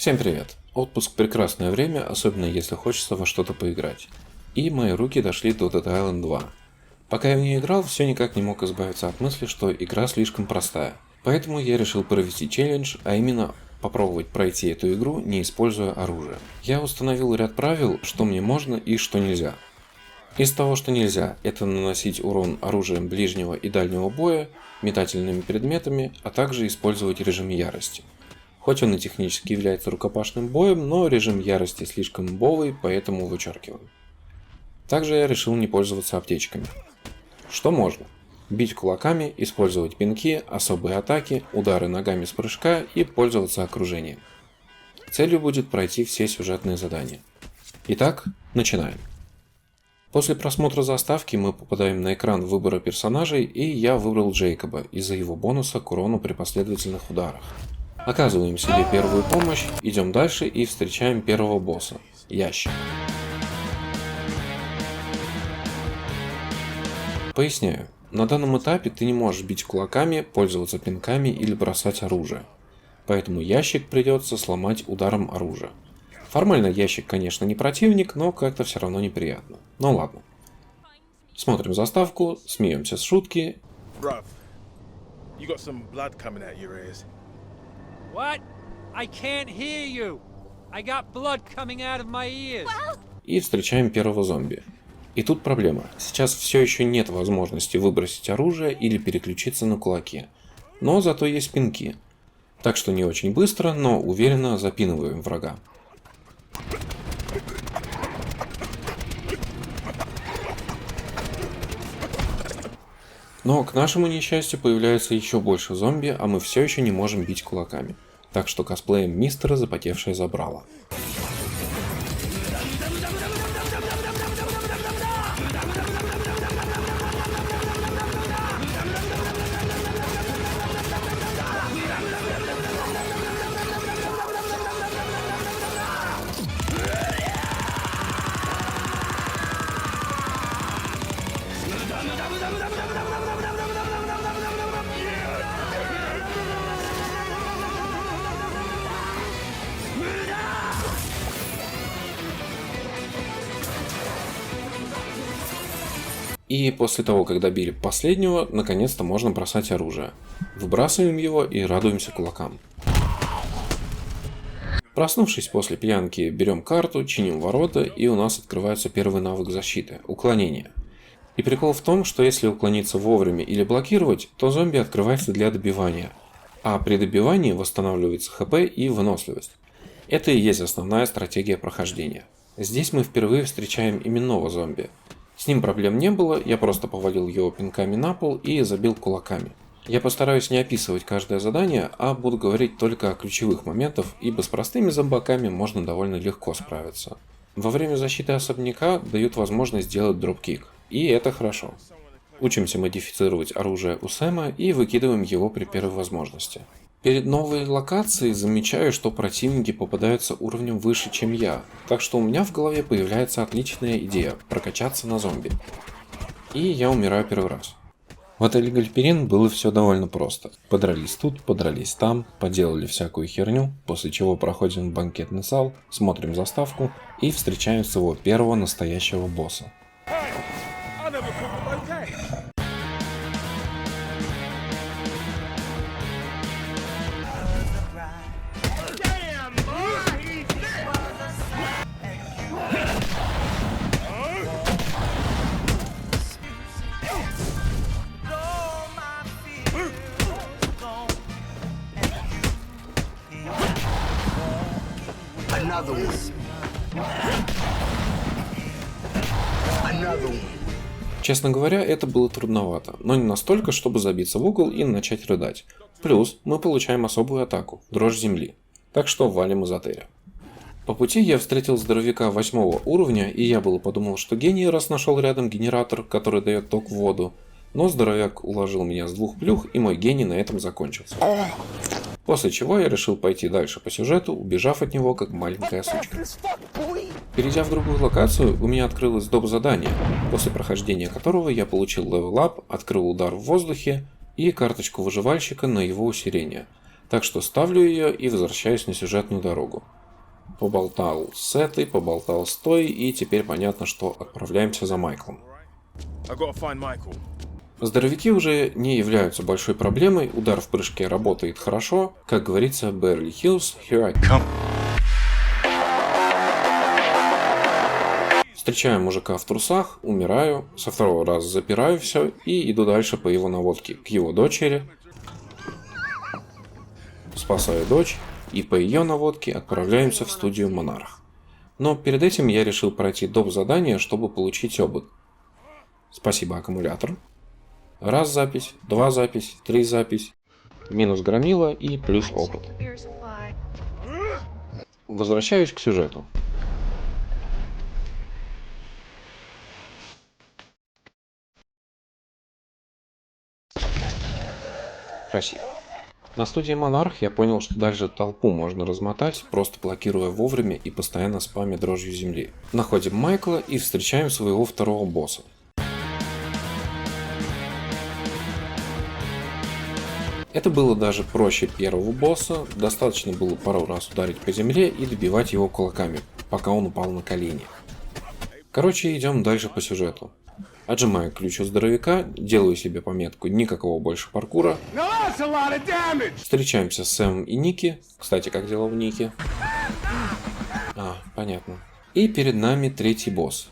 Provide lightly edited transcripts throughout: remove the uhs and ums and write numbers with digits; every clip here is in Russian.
Всем привет! Отпуск – прекрасное время, особенно если хочется во что-то поиграть. И мои руки дошли до Dead Island 2. Пока я в нее играл, все никак не мог избавиться от мысли, что игра слишком простая. Поэтому я решил провести челлендж, а именно попробовать пройти эту игру, не используя оружие. Я установил ряд правил, что мне можно и что нельзя. Из того, что нельзя, это наносить урон оружием ближнего и дальнего боя, метательными предметами, а также использовать режим ярости. Хоть он и технически является рукопашным боем, но режим ярости слишком бовый, поэтому вычеркиваем. Также я решил не пользоваться аптечками. Что можно? Бить кулаками, использовать пинки, особые атаки, удары ногами с прыжка и пользоваться окружением. Целью будет пройти все сюжетные задания. Итак, начинаем. После просмотра заставки мы попадаем на экран выбора персонажей, и я выбрал Джейкоба из-за его бонуса к урону при последовательных ударах. Оказываем себе первую помощь, идем дальше и встречаем первого босса – Ящик. Поясняю, на данном этапе ты не можешь бить кулаками, пользоваться пинками или бросать оружие. Поэтому Ящик придется сломать ударом оружия. Формально Ящик, конечно, не противник, но как-то все равно неприятно. Ну ладно. Смотрим заставку, смеемся с шутки. What? I can't hear you. I got blood coming out of my ears. И встречаем первого зомби. И тут проблема. Сейчас все еще нет возможности выбросить оружие или переключиться на кулаки. Но зато есть пинки. Так что не очень быстро, но уверенно запинываем врага. Но к нашему несчастью появляется еще больше зомби, а мы все еще не можем бить кулаками. Так что косплеем мистера запотевшее забрало. И после того, как добили последнего, наконец-то можно бросать оружие. Выбрасываем его и радуемся кулакам. Проснувшись после пьянки, берем карту, чиним ворота, и у нас открывается первый навык защиты – уклонение. И прикол в том, что если уклониться вовремя или блокировать, то зомби открывается для добивания. А при добивании восстанавливается ХП и выносливость. Это и есть основная стратегия прохождения. Здесь мы впервые встречаем именного зомби. С ним проблем не было, я просто повалил его пинками на пол и забил кулаками. Я постараюсь не описывать каждое задание, а буду говорить только о ключевых моментах, ибо с простыми зомбаками можно довольно легко справиться. Во время защиты особняка дают возможность сделать дропкик, и это хорошо. Учимся модифицировать оружие у Сэма и выкидываем его при первой возможности. Перед новой локацией замечаю, что противники попадаются уровнем выше, чем я, так что у меня в голове появляется отличная идея прокачаться на зомби. И я умираю первый раз. В отеле Гальперин было все довольно просто. Подрались тут, подрались там, поделали всякую херню, после чего проходим в банкетный зал, смотрим заставку и встречаем своего первого настоящего босса. Честно говоря, это было трудновато, но не настолько, чтобы забиться в угол и начать рыдать. Плюс мы получаем особую атаку – дрожь земли. Так что валим из отеля. По пути я встретил здоровяка 8 уровня, и я было подумал, что гений, раз нашел рядом генератор, который дает ток в воду. Но здоровяк уложил меня с 2 плюх, и мой гений на этом закончился. После чего я решил пойти дальше по сюжету, убежав от него как маленькая сучка. Перейдя в другую локацию, у меня открылось доп. Задание, после прохождения которого я получил левел ап, открыл удар в воздухе и карточку выживальщика на его усиление. Так что ставлю ее и возвращаюсь на сюжетную дорогу. Поболтал с этой, поболтал с той, и теперь понятно, что отправляемся за Майклом. Здоровяки уже не являются большой проблемой, удар в прыжке работает хорошо, как говорится, Beverly Hills, here I come. Встречаю мужика в трусах, умираю, со второго раза запираю все и иду дальше по его наводке к его дочери. Спасаю дочь и по ее наводке отправляемся в студию Монарх. Но перед этим я решил пройти доп. Задание, чтобы получить опыт. Спасибо, аккумулятор. Раз запись, два запись, три запись, минус громила и плюс опыт. Возвращаюсь к сюжету. Красиво. На студии Монарх я понял, что дальше толпу можно размотать, просто блокируя вовремя и постоянно спамя дрожью земли. Находим Майкла и встречаем своего второго босса. Это было даже проще первого босса, достаточно было пару раз ударить по земле и добивать его кулаками, пока он упал на колени. Короче, идем дальше по сюжету. Отжимаю ключ у здоровяка, делаю себе пометку «Никакого больше паркура». Встречаемся с Сэмом и Ники. Кстати, как дела у Ники? Понятно. И перед нами третий босс.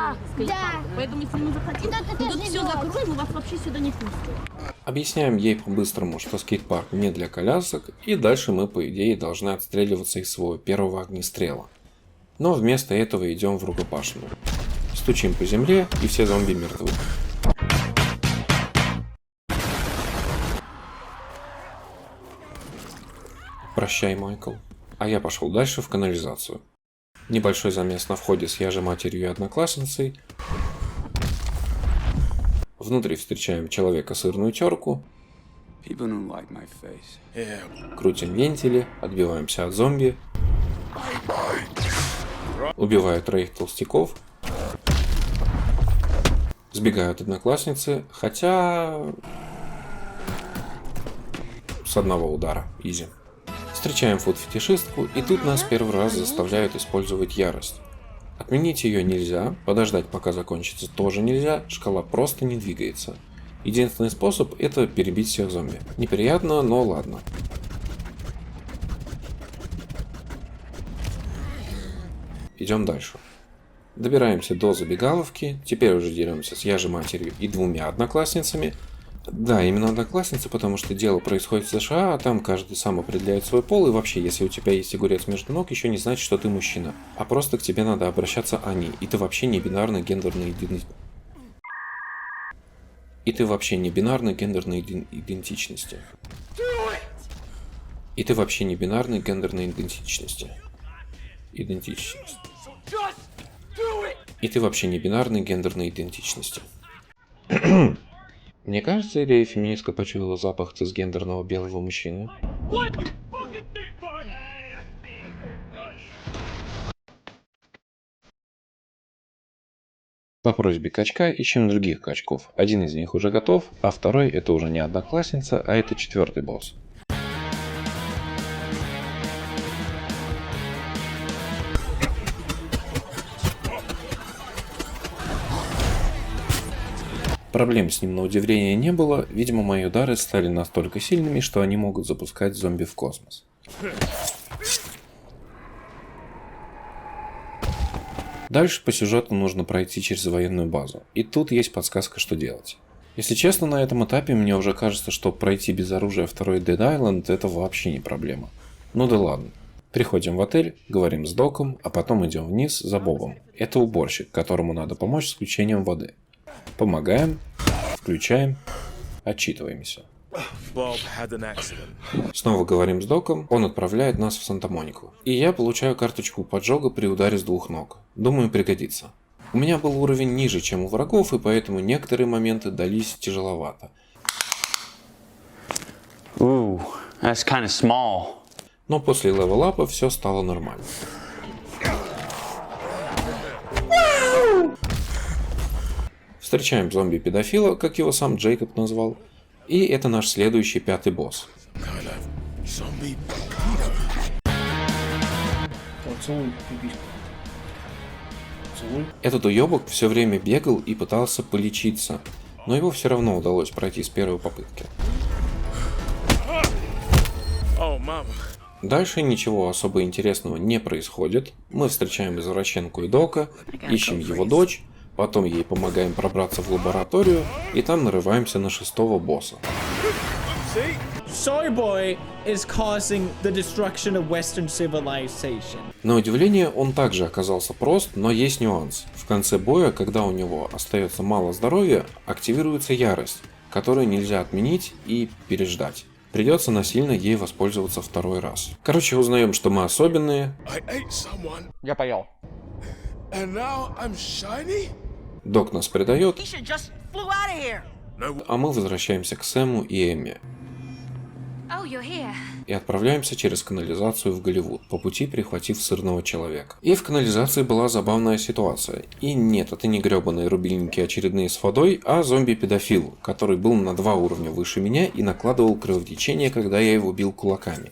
Поэтому, если мы захотим, мы тут все закроем, мы вас вообще сюда не пустим. Объясняем ей по-быстрому, что скейт-парк не для колясок, и дальше мы, по идее, должны отстреливаться из своего первого огнестрела. Но вместо этого идем в рукопашную. Стучим по земле, и все зомби мертвы. Прощай, Майкл. А я пошел дальше в канализацию. Небольшой замес на входе с яжей-матерью и одноклассницей. Внутри встречаем человека-сырную терку. Крутим вентили, отбиваемся от зомби. Убиваю троих толстяков. Сбегают одноклассницы, хотя с одного удара, изи. Встречаем фуд-фетишистку, и тут нас первый раз заставляют использовать ярость. Отменить ее нельзя, подождать пока закончится тоже нельзя, шкала просто не двигается. Единственный способ это перебить всех зомби. Неприятно, но ладно. Идем дальше. Добираемся до забегаловки, теперь уже деремся с яжей-матерью и двумя одноклассницами. Да, именно одноклассницы, потому что дело происходит в США, а там каждый сам определяет свой пол, и вообще, если у тебя есть огурец между ног, еще не значит, что ты мужчина. А просто к тебе надо обращаться они, и ты вообще не бинарной гендерной идентичности. Мне кажется, или феминистка почуяла запах цисгендерного белого мужчины? По просьбе качка ищем других качков. Один из них уже готов, а второй это уже не одноклассница, а это четвертый босс. Проблем с ним на удивление не было, видимо мои удары стали настолько сильными, что они могут запускать зомби в космос. Дальше по сюжету нужно пройти через военную базу, и тут есть подсказка, что делать. Если честно, на этом этапе мне уже кажется, что пройти без оружия второй Dead Island это вообще не проблема. Ну да ладно. Приходим в отель, говорим с Доком, а потом идем вниз за Бобом. Это уборщик, которому надо помочь с включением воды. Помогаем, включаем, отчитываемся. Снова говорим с Доком, он отправляет нас в Санта-Монику. И я получаю карточку поджога при ударе с двух ног. Думаю, пригодится. У меня был уровень ниже, чем у врагов, и поэтому некоторые моменты дались тяжеловато. Ooh, that's kind of small. Но после левел-апа все стало нормально. Встречаем зомби-педофила, как его сам Джейкоб назвал. И это наш следующий пятый босс. Поцелуй, пипиську. Поцелуй. Этот уебок все время бегал и пытался полечиться, но его все равно удалось пройти с первой попытки. Дальше ничего особо интересного не происходит. Мы встречаем извращенку и Дока, ищем его дочь, потом ей помогаем пробраться в лабораторию, и там нарываемся на 6-го босса. Soy Boy is causing the destruction of Western civilization. На удивление, он также оказался прост, но есть нюанс. В конце боя, когда у него остается мало здоровья, активируется ярость, которую нельзя отменить и переждать. Придется насильно ей воспользоваться второй раз. Короче, узнаем, что мы особенные. Я поел. Док нас предает, а мы возвращаемся к Сэму и Эмме. И отправляемся через канализацию в Голливуд, по пути прихватив сырного человека. И в канализации была забавная ситуация. И нет, это не гребаные рубильники очередные с водой, а зомби-педофил, который был на 2 уровня выше меня и накладывал кровотечение, когда я его бил кулаками.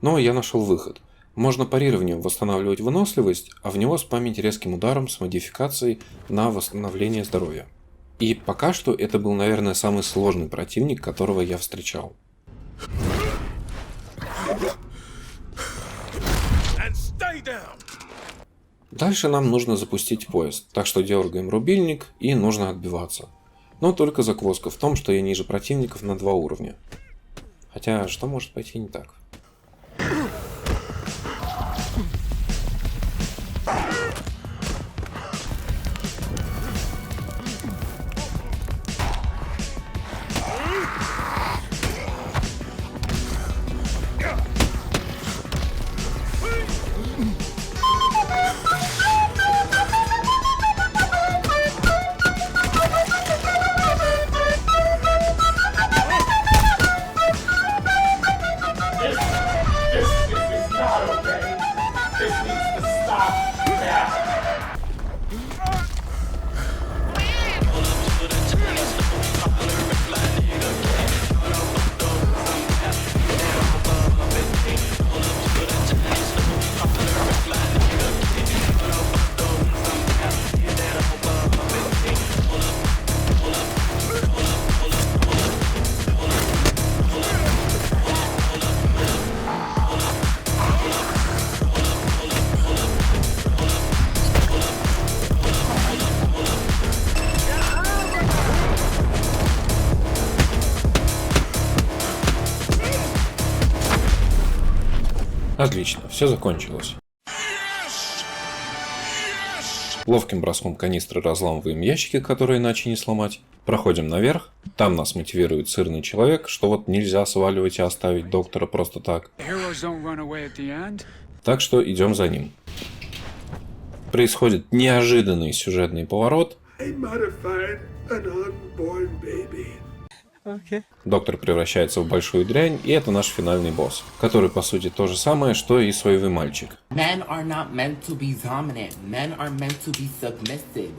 Но я нашел выход. Можно парированием восстанавливать выносливость, а в него спамить резким ударом с модификацией на восстановление здоровья. И пока что это был, наверное, самый сложный противник, которого я встречал. Дальше нам нужно запустить поезд, так что дергаем рубильник и нужно отбиваться. Но только загвоздка в том, что я ниже противников на 2 уровня. Хотя, что может пойти не так? Отлично, все закончилось. Ловким броском канистры разламываем ящики, которые иначе не сломать. Проходим наверх. Там нас мотивирует сырный человек, что вот нельзя сваливать и оставить доктора просто так. Так что идем за ним. Происходит неожиданный сюжетный поворот. Доктор превращается в большую дрянь, и это наш финальный босс, который по сути то же самое, что и соевый мальчик. Men are not meant to be dominant. Men are meant to be submissive.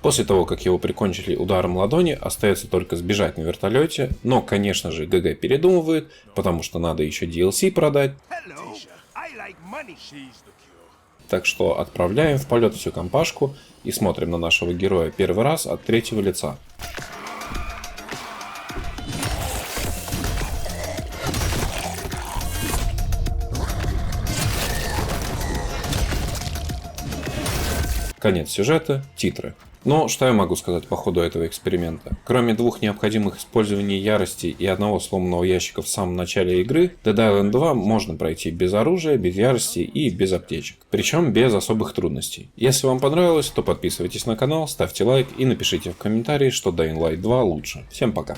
После того, как его прикончили ударом ладони, остается только сбежать на вертолете, но, конечно же, ГГ передумывает, потому что надо еще DLC продать. Так что отправляем в полет всю компашку и смотрим на нашего героя первый раз от третьего лица. Конец сюжета, титры. Но что я могу сказать по ходу этого эксперимента? Кроме 2 необходимых использований ярости и 1 сломанного ящика в самом начале игры, Dead Island 2 можно пройти без оружия, без ярости и без аптечек. Причем без особых трудностей. Если вам понравилось, то подписывайтесь на канал, ставьте лайк и напишите в комментарии, что Dying Light 2 лучше. Всем пока!